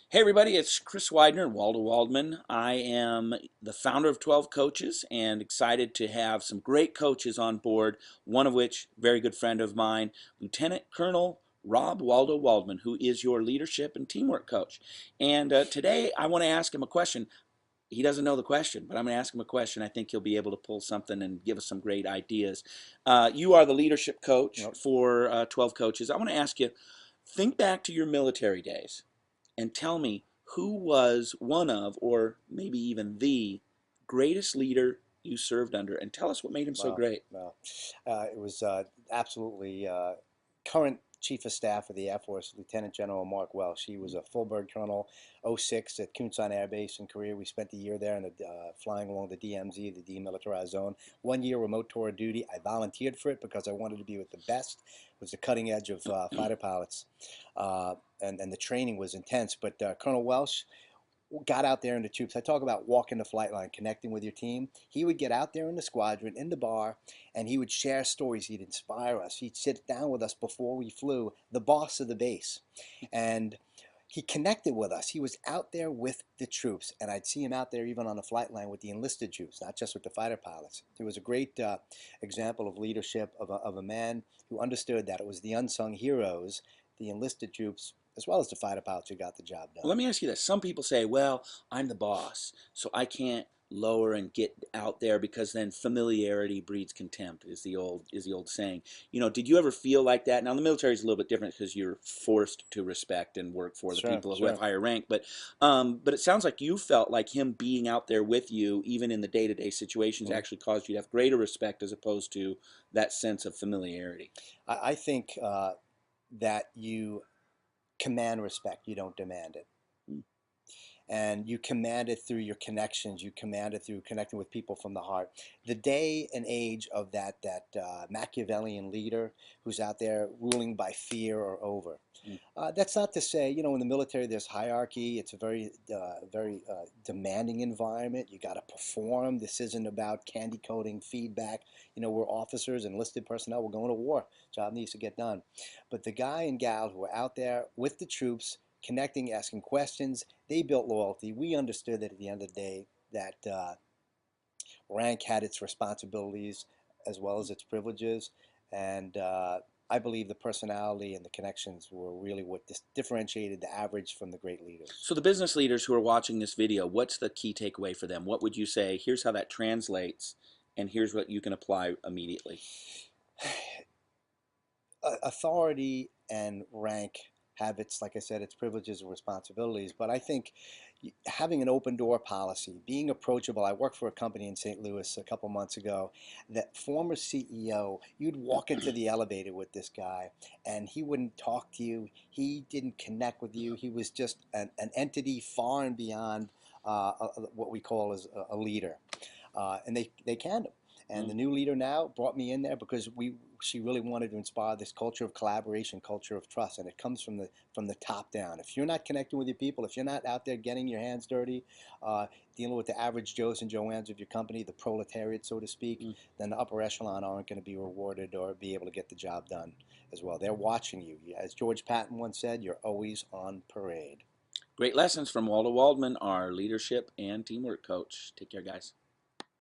Hey everybody, it's Chris Widener, Waldo Waldman. I am the founder of 12 Coaches and excited to have some great coaches on board, one of which, very good friend of mine, Lieutenant Colonel Rob Waldo Waldman, who is your leadership and teamwork coach. And today I want to ask him a question. He doesn't know the question, but I'm going to ask him a question. I think he'll be able to pull something and give us some great ideas. You are the leadership coach Yep. for 12 Coaches. I want to ask you, think back to your military days and tell me who was one of, or maybe even the greatest leader you served under, and tell us what made him so Wow. great. Wow. It was absolutely current Chief of Staff of the Air Force, Lieutenant General Mark Welsh. He was a full bird colonel, '06 at Kunsan Air Base in Korea. We spent a year there in flying along the DMZ, the Demilitarized Zone. 1 year remote tour of duty. I volunteered for it because I wanted to be with the best. It was the cutting edge of fighter pilots, and the training was intense. But Colonel Welsh got out there in the troops. I talk about walking the flight line, connecting with your team. He would get out there in the squadron, in the bar, and he would share stories. He'd inspire us. He'd sit down with us before we flew, the boss of the base. And he connected with us. He was out there with the troops, and I'd see him out there even on the flight line with the enlisted troops, not just with the fighter pilots. It was a great example of leadership of a man who understood that it was the unsung heroes, the enlisted troops, as well as the fighter pilots who got the job Well, done. let me ask you this. Some people say, well, I'm the boss, so I can't lower and get out there because then familiarity breeds contempt is the old saying. Did you ever feel like that? Now the military is a little bit different because you're forced to respect and work for the Sure, people who have sure. higher rank, but it sounds like you felt like him being out there with you even in the day-to-day situations Mm. actually caused you to have greater respect as opposed to that sense of familiarity. I think that you command respect, you don't demand it. Hmm. And you command it through your connections. You command it through connecting with people from the heart. The day and age of that Machiavellian leader who's out there ruling by fear are over. Hmm. That's not to say, in the military there's hierarchy. It's a very demanding environment. You got to perform. This isn't about candy coating feedback. We're officers, enlisted personnel. We're going to war. Job needs to get done. But the guy and gal who are out there with the troops, connecting, asking questions, they built loyalty. We understood that at the end of the day, that rank had its responsibilities as well as its privileges, and I believe the personality and the connections were really what differentiated the average from the great leaders. So the business leaders who are watching this video, what's the key takeaway for them? What would you say? Here's how that translates, and here's what you can apply immediately. Authority and rank have its, like I said, its privileges and responsibilities. But I think having an open door policy, being approachable. I worked for a company in St. Louis a couple months ago. That former CEO, you'd walk into the elevator with this guy, and he wouldn't talk to you. He didn't connect with you. He was just an entity far and beyond what we call as a leader, and they canned him. And the new leader now brought me in there because she really wanted to inspire this culture of collaboration, culture of trust, and it comes from the top down. If you're not connecting with your people, if you're not out there getting your hands dirty, dealing with the average Joes and Joannes of your company, the proletariat, so to speak, Mm. then the upper echelon aren't going to be rewarded or be able to get the job done as well. They're watching you. As George Patton once said, you're always on parade. Great lessons from Waldo Waldman, our leadership and teamwork coach. Take care, guys.